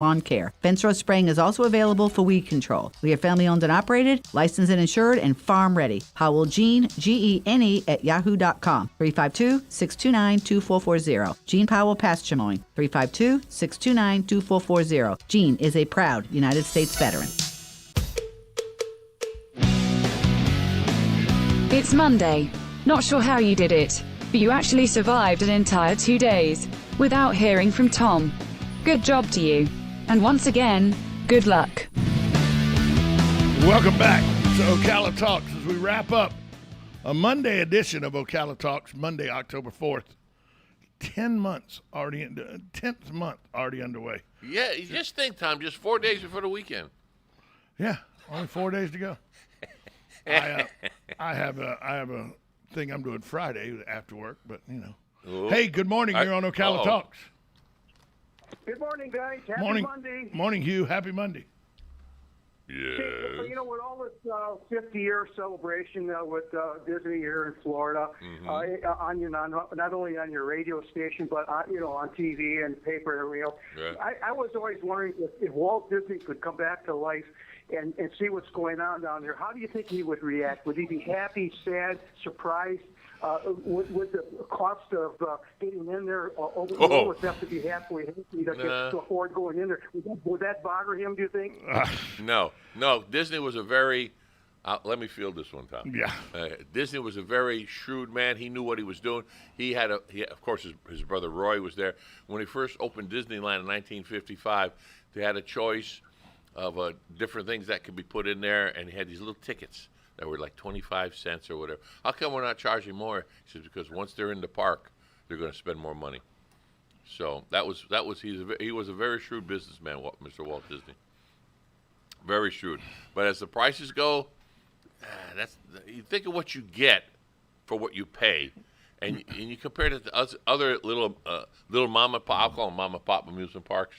lawn care. Fence row spraying is also available for weed control. We are family owned and operated, licensed and insured, and farm ready. Howell Gene, Gene at yahoo.com. 352-629-2440. Gene Powell Pasture Mowing. 352-629-2440. Gene is a proud United States veteran. It's Monday. Not sure how you did it, but you actually survived an entire 2 days without hearing from Tom. Good job to you. And once again, good luck. Welcome back to Ocala Talks as we wrap up a Monday edition of Ocala Talks, Monday, October 4th. 10 months already, 10th month already underway. Yeah, you just think, Tom, just 4 days before the weekend. Yeah, only 4 days to go. I have a thing I'm doing Friday after work, but you know. Ooh. Hey, good morning. You're on Ocala Talks. Good morning, guys. Happy Monday. Morning, Hugh. Happy Monday. Yeah. You know, with all this 50-year celebration with Disney here in Florida, on your not only on your radio station, but on TV and paper and everything else, I was always wondering if Walt Disney could come back to life and see what's going on down there. How do you think he would react? Would he be happy, sad, surprised? Would the cost of getting in there would have to be halfway to afford going in there? Would that bother him, do you think? No. Disney was a very let me field this one, Tom. Yeah. Disney was a very shrewd man. He knew what he was doing. He of course, his brother Roy was there. When he first opened Disneyland in 1955, they had a choice of different things that could be put in there, and he had these little tickets that were like 25 cents or whatever. How come we're not charging more? He says, because once they're in the park, they're going to spend more money. So he was a very shrewd businessman, Mr. Walt Disney. Very shrewd. But as the prices go, you think of what you get for what you pay, and you compare it to other little mom and pop, I'll call them mom and pop amusement parks.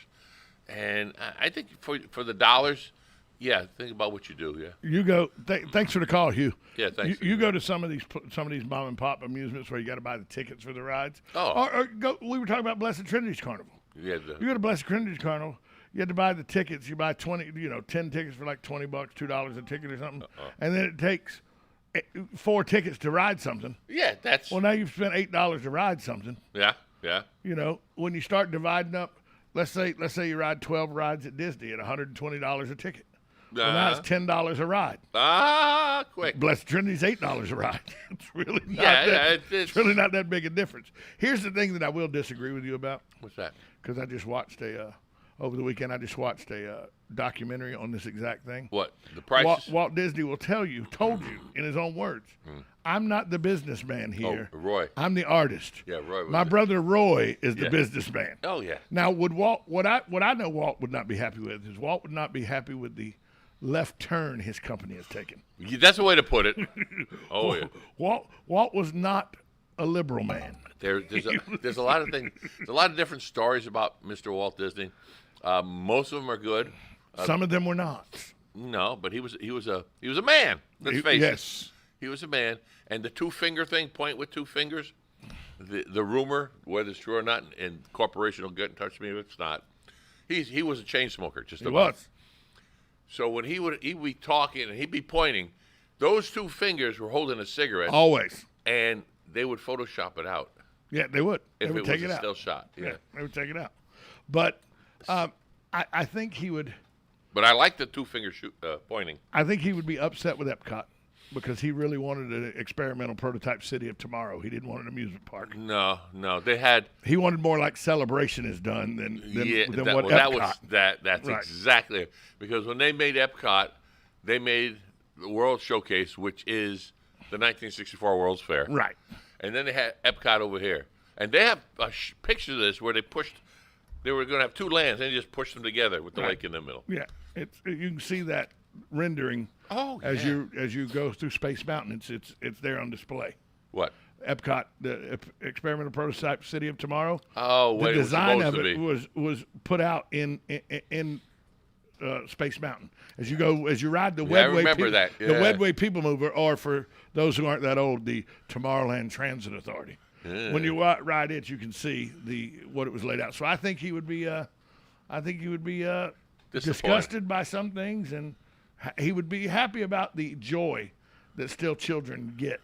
And I think for the dollars, yeah, think about what you do. Yeah, you go. Thanks for the call, Hugh. Yeah, thanks. You go to some of these mom and pop amusements where you got to buy the tickets for the rides. Oh, or go. We were talking about Blessed Trinity's Carnival. Yeah, you go to Blessed Trinity's Carnival. You had to buy the tickets. You buy 10 tickets for like $20, $2 a ticket or something, and then it takes 4 tickets to ride something. Yeah, well, now you've spent $8 to ride something. Yeah. You know, when you start dividing up, let's say you ride 12 rides at Disney at $120 a ticket. Well, now it's $10 a ride. Quick. Blessed Trinity's $8 a ride. It's really not it's really not that big a difference. Here's the thing that I will disagree with you about. What's that? Because I just watched over the weekend, I just watched a documentary on this exact thing. What? The prices? Walt Disney told you in his own words, I'm not the businessman here. Oh, Roy. I'm the artist. Yeah, Roy was My brother Roy is the businessman. Oh, yeah. Now, what I know Walt would not be happy with is Walt would not be happy with the left turn his company has taken. That's a way to put it. Oh, yeah. Walt was not a liberal man. There's a lot of things. There's a lot of different stories about Mr. Walt Disney. Most of them are good. Some of them were not. No, but he was a man. Let's face it. He was a man. And the 2-finger thing, point with 2 fingers, the rumor, whether it's true or not, and corporation will get in touch with me if it's not. He was a chain smoker, just about. He was. So when he'd be talking and he'd be pointing, those 2 fingers were holding a cigarette. Always. And they would Photoshop it out. Yeah, they would. If they would it take was it a out. still shot. Yeah, they would take it out. But I think he would. But I like the 2-finger pointing. I think he would be upset with Epcot because he really wanted an experimental prototype city of tomorrow. He didn't want an amusement park. No, they had. He wanted more like Celebration is done than what Epcot. That's right. Exactly it. Because when they made Epcot, they made the World Showcase, which is the 1964 World's Fair. Right. And then they had Epcot over here, and they have a picture of this where they were going to have 2 lands, and they just pushed them together with the lake in the middle. Yeah, you can see that rendering. As you go through Space Mountain, it's there on display. What? Epcot, the experimental prototype city of tomorrow. Oh, the design of it was put out in Space Mountain. As you ride the Wedway, the Wedway People Mover, or for those who aren't that old, the Tomorrowland Transit Authority. Yeah. When you ride it, you can see what it was laid out. So I think he would be I think he would be disgusted by some things, and he would be happy about the joy that still children get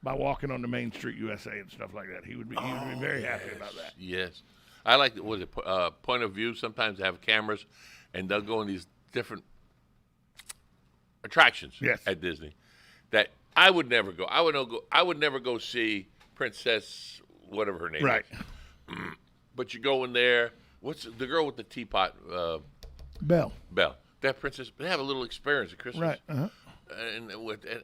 by walking on the Main Street USA and stuff like that. He would be very happy about that. Yes. I like, point of view? Sometimes they have cameras, and they'll go in these different attractions at Disney that I would never go. I would never go see Princess, whatever her name is. But you go in there. What's the girl with the teapot? Belle. That princess. They have a little experience at Christmas. Right. Uh-huh.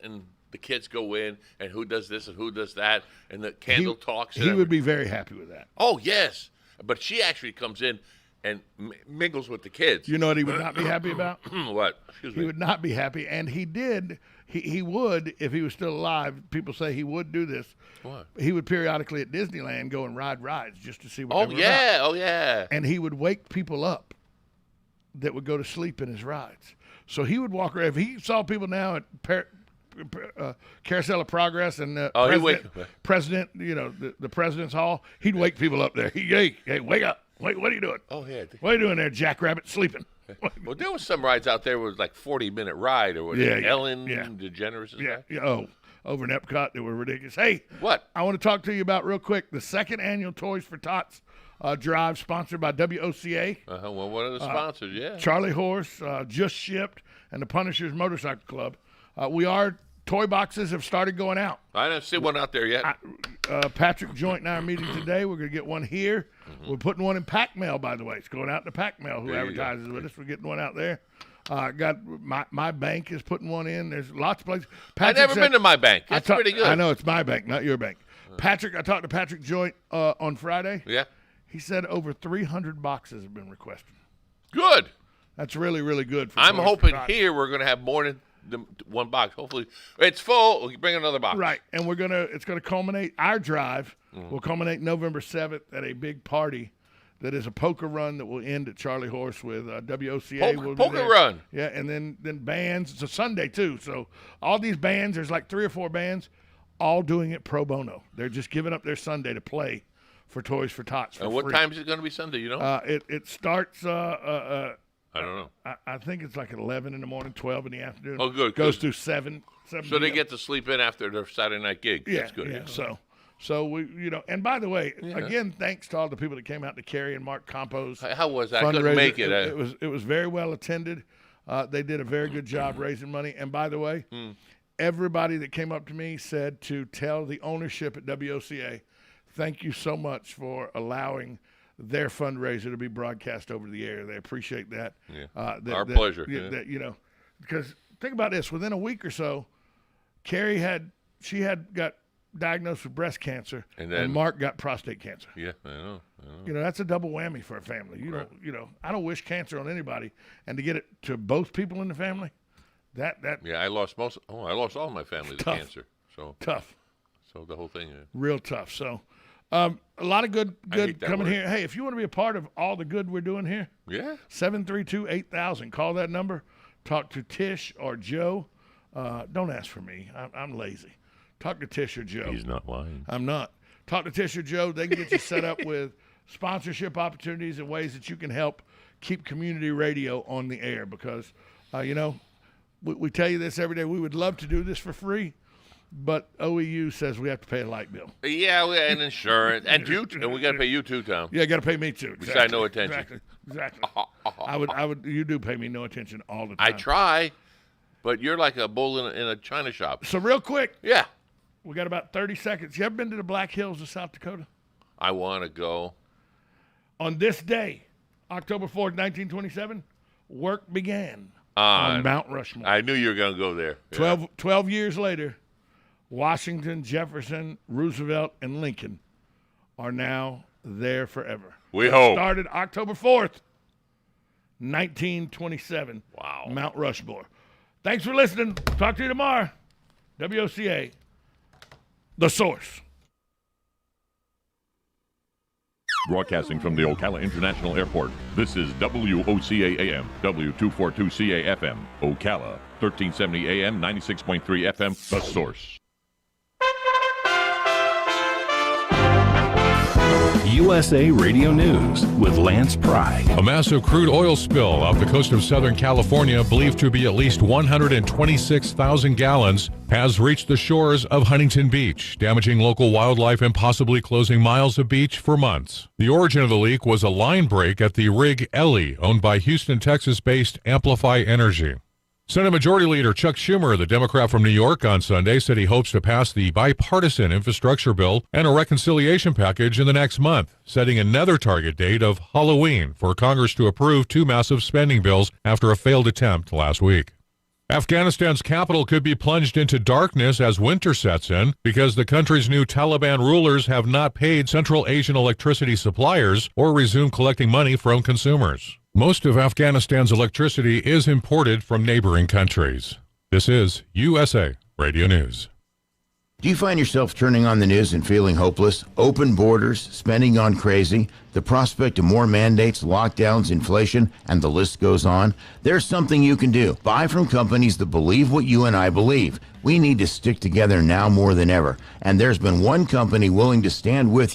And the kids go in, and who does this and who does that, and the candle talks. He would be very happy with that. Oh, yes. But she actually comes in and mingles with the kids. You know what he would not be happy about? What? Excuse me. He would not be happy, and he did. He would, if he was still alive. People say he would do this. What? He would periodically at Disneyland go and ride rides just to see what Oh, they were yeah. about. Oh, yeah. And he would wake people up that would go to sleep in his rides. So he would walk around. If he saw people now at Carousel of Progress and President, the President's Hall, he'd wake people up there. Hey, wake up. Wait, what are you doing? Oh, yeah. What are you doing there, Jackrabbit, sleeping? Well, there was some rides out there was like 40-minute ride, or was it Ellen DeGeneres? Over in Epcot that were ridiculous. Hey, what? I want to talk to you about real quick the second annual Toys for Tots drive sponsored by WOCA. Well, one of the sponsors, Charlie Horse, Just Shipped, and the Punishers Motorcycle Club. Toy boxes have started going out. I didn't see one out there yet. Patrick Joint and I are meeting today. We're going to get one here. Mm-hmm. We're putting one in Pack Mail, by the way. It's going out to Pack Mail, who advertises with us. We're getting one out there. Got my bank is putting one in. There's lots of places. I've never been to my bank. That's pretty good. I know it's my bank, not your bank. Patrick, I talked to Patrick Joint on Friday. Yeah. He said over 300 boxes have been requested. Good. That's really, really good. I'm hoping here we're going to have more than one box. Hopefully it's full. We bring another box. Right, and it's going to culminate. Our drive will culminate November 7th at a big party that is a poker run that will end at Charlie Horse with WOCA. Poker run. Yeah, and then bands. It's a Sunday too, so all these bands. There's like 3 or 4 bands, all doing it pro bono. They're just giving up their Sunday to play for Toys for Tots. And what time is it going to be Sunday? You know? It starts. I don't know. I think it's like at 11 in the morning, 12 in the afternoon. Oh, good. Goes through 7. So they get to sleep in after their Saturday night gig. Yeah, that's good. Yeah. So we, and by the way, again, thanks to all the people that came out to Carrie and Mark Compo's. How was that? I couldn't make it. It was very well attended. They did a very good job raising money. And by the way, everybody that came up to me said to tell the ownership at WOCA, thank you so much for allowing their fundraiser to be broadcast over the air. They appreciate that. Yeah. Our pleasure. Because think about this. Within a week or so, Carrie got diagnosed with breast cancer, and Mark got prostate cancer. Yeah, I know. That's a double whammy for a family. I don't wish cancer on anybody, and to get it to both people in the family, that. Yeah, I lost all my family to cancer. So tough. So the whole thing. Real tough. So. A lot of good coming here. Hey, if you want to be a part of all the good we're doing here, 732-8000. Call that number. Talk to Tish or Joe. Don't ask for me. I'm lazy. Talk to Tish or Joe. He's not lying. I'm not. Talk to Tish or Joe. They can get you set up with sponsorship opportunities and ways that you can help keep community radio on the air because, we tell you this every day. We would love to do this for free. But OEU says we have to pay a light bill. Yeah, and insurance, and we got to pay you too, Tom. Yeah, got to pay me too. Exactly. Besides no attention. Exactly. I would. You do pay me no attention all the time. I try, but you're like a bull in a china shop. So real quick. Yeah. We got about 30 seconds. You ever been to the Black Hills of South Dakota? I want to go. On this day, October 4th, 1927, work began on Mount Rushmore. I knew you were going to go there. 12 years later. Washington, Jefferson, Roosevelt, and Lincoln are now there forever. We hope. Started October 4th, 1927. Wow. Mount Rushmore. Thanks for listening. Talk to you tomorrow. WOCA, The Source. Broadcasting from the Ocala International Airport, this is WOCA AM, W242CA FM, Ocala, 1370 AM, 96.3 FM, The Source. USA Radio News with Lance Pry. A massive crude oil spill off the coast of Southern California, believed to be at least 126,000 gallons, has reached the shores of Huntington Beach, damaging local wildlife and possibly closing miles of beach for months. The origin of the leak was a line break at the rig Ellie, owned by Houston, Texas-based Amplify Energy. Senate Majority Leader Chuck Schumer, the Democrat from New York, on Sunday said he hopes to pass the bipartisan infrastructure bill and a reconciliation package in the next month, setting another target date of Halloween for Congress to approve two massive spending bills after a failed attempt last week. Afghanistan's capital could be plunged into darkness as winter sets in because the country's new Taliban rulers have not paid Central Asian electricity suppliers or resumed collecting money from consumers. Most of Afghanistan's electricity is imported from neighboring countries. This is USA Radio News. Do you find yourself turning on the news and feeling hopeless? Open borders, spending gone crazy, the prospect of more mandates, lockdowns, inflation, and the list goes on? There's something you can do. Buy from companies that believe what you and I believe. We need to stick together now more than ever. And there's been one company willing to stand with you